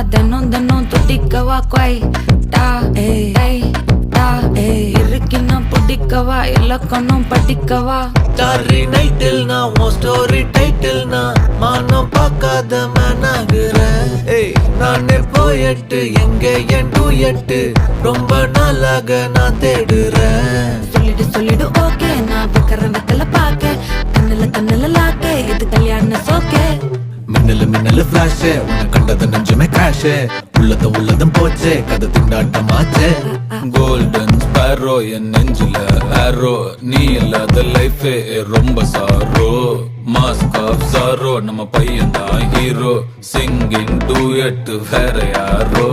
தினம் தினம் துடிக்கவா கொய் டா ஏய் டா இருக்குன்னா பிடிக்கவா இலக்கணம் படிக்கவா ஸ்டாரி நைட்டில் நான் உன் ஸ்டோரி டைட்டில் நான் மானம் பார்க்காத மேனாகிறேன். நானே போயட்டு எங்க என் டூயட்டு ரொம்ப நாளாக நான் தேடுறேன். சொல்லிடு ஓகே நான் வைக்கிறேன் வெத்தல பாக்க கண்ணுல லாக்க இது கல்யாண சோக்கே மின்னலு ஃபிளாஷ் உன்னை கண்டது நெஞ்சுமே கிராஷ் உள்ளதும் போச்சே கதை திண்டாட்டமாச்சே. கோல்டன் ஸ்பேரோ என் நெஞ்சில ஆரோ நீ இல்லாத லைஃபே ரொம்ப சாரோ மாஸ்க் ஆஃப் சாரோ நம்ம பையன் தான் ஹீரோ சிங்கிங் டூயட் வேற யாரோ